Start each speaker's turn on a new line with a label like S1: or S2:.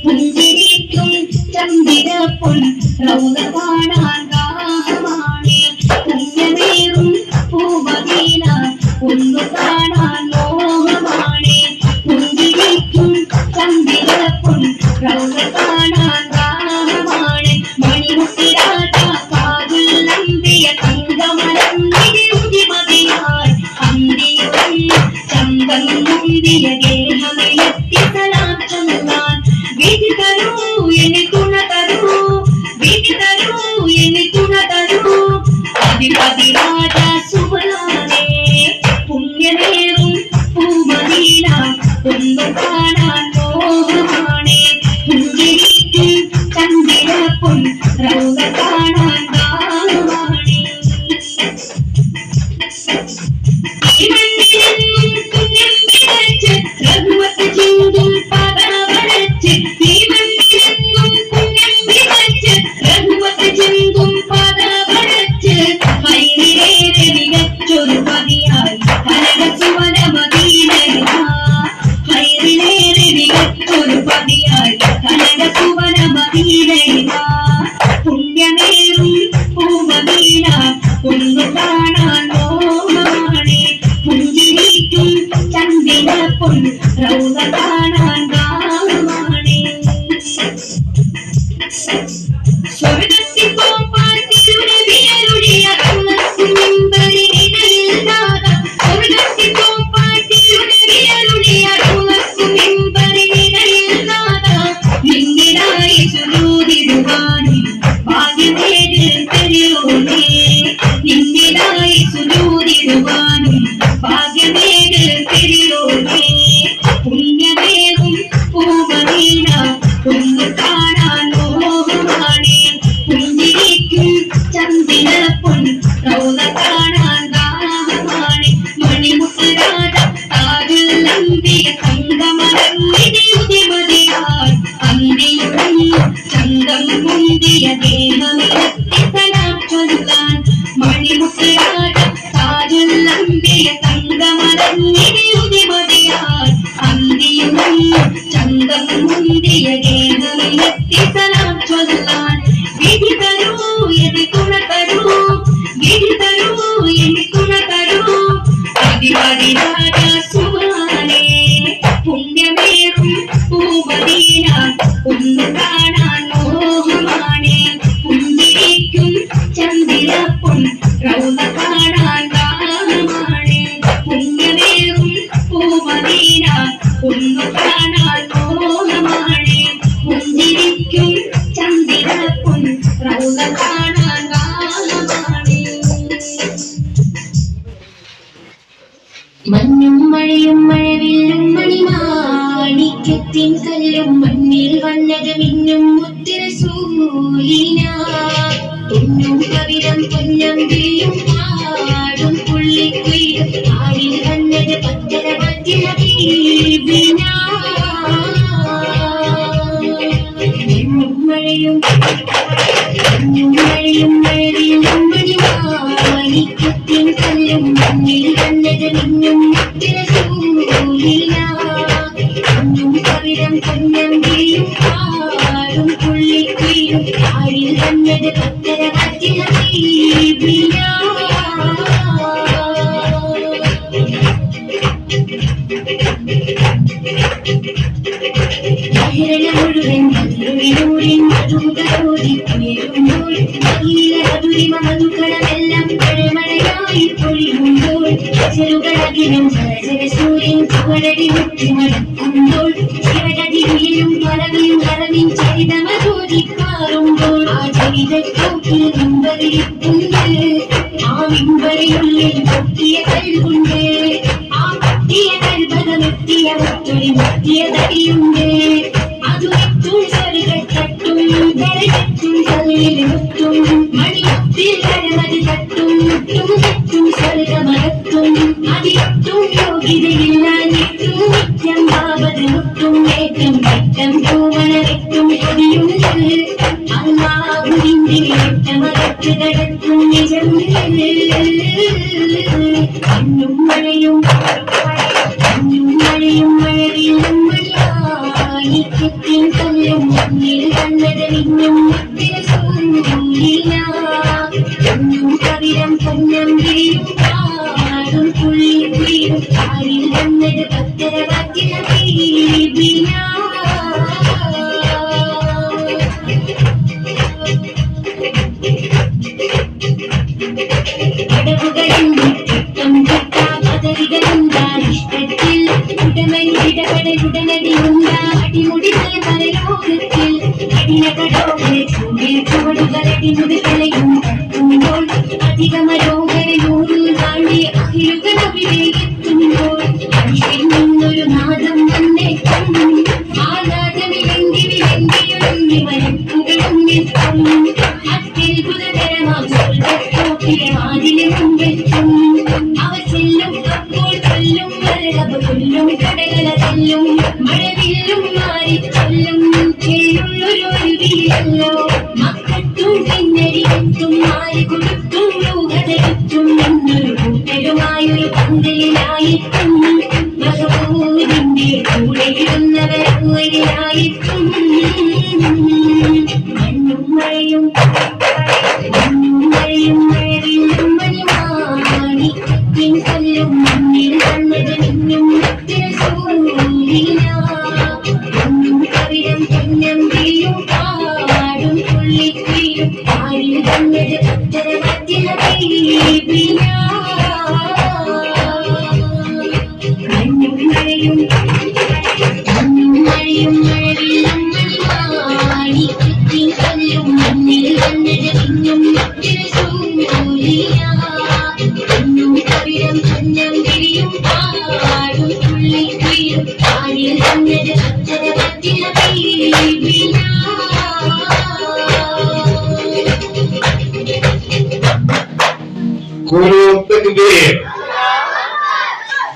S1: പുഞ്ചിരിക്കും ചന്ദിരപ്പൊൻ റൗള കാണാൻ ദാഹമാണ് പുണ്യമേറും പൂമദീന ഒന്ന് കാണാൻ മോഹമാണ് പുഞ്ചിരിക്കും ചന്ദിരപ്പൊൻ റൗള കാണാൻ ദാഹമാണ് മണിമുത്തിരാജ കാതിൽ നമ്പിയ തങ്കമരം നിരുതിമതിയാൽ അന്തിയും ചന്തം മുന്തിയ ഗേഹമെത്തി സലാം ചൊല്ലാൻ വിധി തരൂ എന്നെ തുണ തരൂ വിധി തരൂ എന്നെ തുണ തരൂ അധിപതി രാജ സുബലാനേ പുണ്യമേറും പൂമദീന ഒന്ന് കാണാൻ മോഹമാണ് പുഞ്ചിരിക്കും ചന്ദിരപ്പൊൻ റൗള കാണാൻ ദാഹമാണ് പുണ്യമേറും പൂമദീന ഒന്ന് കാണാൻ മോഹമാണ് പുഞ്ചിരിക്കും ചന്ദിരപ്പൊൻ റൗള കാണാൻ ദാഹമാണ് സ്വർഗ്ഗത്തിൽ പോകാൻ തിരുനബിയരുളിയ സ്വർഗ്ഗത്തിൽ പോകാൻ തിരുനബിയരുളിയ നിന്നിലായി സുജൂദിടുവാനും ഭാഗ്യമേകിൽ തരുവോനേ നിന്നിലായി സുജൂദിടുവാനും ഭാഗ്യമേകിൽ തരുവോനേ പുണ്യമേറും പൂമദീന ഒന്ന് കാണാൻ മോഹമാണ് പുഞ്ചിരിക്കും ചന്ദിരപ്പൊൻ റൗള കാണാൻ ദാഹമാണ് മണിമുത്തുരാജ കാതിൽ നമ്പിയ തങ്കമരം നിരുതിമതിയാൽ അന്തിയും ചന്തം മുന്തിയ ഗേഹമെത്തി സലാം ചൊല്ലാൻ മണിമുത്തുരാജ കാതിൽ നമ്പിയ തങ്കമരം നിരുതിമതിയാൽ അന്തിയും ചന്തം മുന്തിയ ഗേഹമെത്തി സലാം ചൊല്ലാൻ വിധി തരൂ എന്നെ തുണ തരൂ വിധി തരൂ എന്നെ തുണ തരൂ അധിപതി രാജ സുബാനേ പുണ്യമേറും പൂമദീന ഒന്ന് കാണാൻ മോഹമാണ് പുഞ്ചിരിക്കും ചന്ദിരപ്പൊൻ റൗള കാണാൻ ദാഹമാണ് പുണ്യമേറും പൂമദീന ഒന്ന് കാണാൻ മോഹമാണ് പുഞ്ചിരിക്കും ചന്ദിരപ്പൊൻ റൗള കാണാൻ ദാഹമാണ് മഞ്ഞും മഴയും മഴവില്ലും മണിമാണിക്യത്തിൻ കല്ലും മണ്ണിൽ വന്നത് മിന്നും മുത്തുറസൂലിന പൊന്നും കവിതം പൊന്നമ്പിയും പാടും പുള്ളിക്കുയിലും ആരിൽ വന്നത് പത്തര മധ്യ ഹബീബിന മഴയും മഴയും മഴവില്ലും മണിമാണിക്യത്തിൻ കല്ലും മണ്ണിൽ വന്നത് മിന്നും മുത്തുറസൂലിന പൊന്നും കവിതം പൊന്നമ്പിയും പാടും പുള്ളിക്കുയിലും ആരിൽ വന്നത് പത്തര മധ്യ ഹബീബിന മുഴുവൻ മധുരൂരിൻ മധുകരോതി ഉയരുമ്പോൾ മധുരിമ മധുക്കളമെല്ലാം മഴമഴയായി പൊഴിയുമ്പോൾ ചെറുകളകിലും ജലജല സൂര്യൻ ചുവടടി മുറ്റി മടക്കുമ്പോൾ ശിവരതിയിലും പറവിയും പറവിൻ ചരിതമോദിക്കാറുമ്പോൾ ആ ചരിതത്തോക്കിൽ മിമ്പറിയിട്ടുണ്ട് ആ മിമ്പറിയുള്ളിൽ പൊട്ടിയ കൽവുണ്ട് ആ പൊട്ടിയ കൽഭകമെത്തിയ ഒറ്റൊരു മുത്തിയ തടിയുണ്ട് അതുമെത്തും സ്വർഗത്തട്ടും കരകെട്ടും കല്ലിൽ മുത്തും മണിമുത്തിൽ കരമതി തട്ടും മുട്ടും തെറ്റും സ്വർഗമകത്തും അതിട്ടും യോഗ്യതയില്ല നിട്ടും നിത്യം പാപത് മുട്ടും ഏറ്റം പെട്ടം പൂമണവെട്ടും കൊടിയുണ്ട് അല്ലാഹുവിന്റെ ഏറ്റമകത്ത് കടക്കും നിജം കണ്ണും മഴയും മഴവിലും മണിയാണിക്കത്തി കല്ലും മണ്ണിൽ കണ്ണടലിഞ്ഞും പൊന്നും കവിരം പൊന്നം വീഴും കാടും പുള്ളി വീഴും കാലിൽ വന്നത് പത്തര വാക്കിന അടവുകളും ചുറ്റം ചുട്ടാ പദവികളുണ്ടാഷ്ടത്തിൽ ഉടമയുടപടലുടനടിയുണ്ടാ അടിമുടികൾ പരലോകത്തിൽ അടിനകടോടെ ചൂടിൽ ചുവടുകളടിമുടികളെയും തട്ടുമ്പോൾ അധികമരോഹരനൂറിൽ താണ്ടി അഹിരുകളവിടെ എത്തുമ്പോൾ മനുഷ്യൻ നിന്നൊരു നാദം വന്നേക്കും ആ നാദമിലെങ്കിൽ വിലെങ്കിയൊരുങ്ങി മരക്കുകളും നിൽക്കും അത്യത്ഭുതകരമാം സ്വർഗ്ഗത്തോപ്പിലെ വാതിലെ മുമ്പെത്തും അവർ ചെല്ലും അപ്പോൾ കൊല്ലും വരളവ കൊല്ലും കടകള തല്ലും മഴവില്ലും മാറി ചൊല്ലും ചേരുള്ളൊരു അരുവിയല്ലോ മക്കത്തും പിന്നരികത്തും മാറി കൊടുത്തും ലോകതരത്തും എന്നൊരു കൂട്ടരുമായൊരു പന്തലിലായിട്ടും മഹബൂബിന്റെ കൂടെ ഇടുന്നവരായിട്ടും മണ്ണും മഴയും മഴവില്ലും മണിമാണിക്കത്തിൻ കല്ലും മണ്ണിൽ കണ്ണത് നിന്നും പൊന്നും കവിരം പൊന്നം വീഴും കാടും പുള്ളി വീഴും കാലിൽ വന്നത് പത്തര വാക്കിന മഞ്ഞും മഴയും മഴവില്ലും മണിമാണിക്കത്തിൻ കല്ലും മണ്ണിൽ വന്നത് നിന്നും പൊന്നും കവിരം പൊന്നം വീഴും കാടും പുള്ളി വീഴും കാലിൽ വന്നത് പത്തര വാക്കിന
S2: Guru Takbir.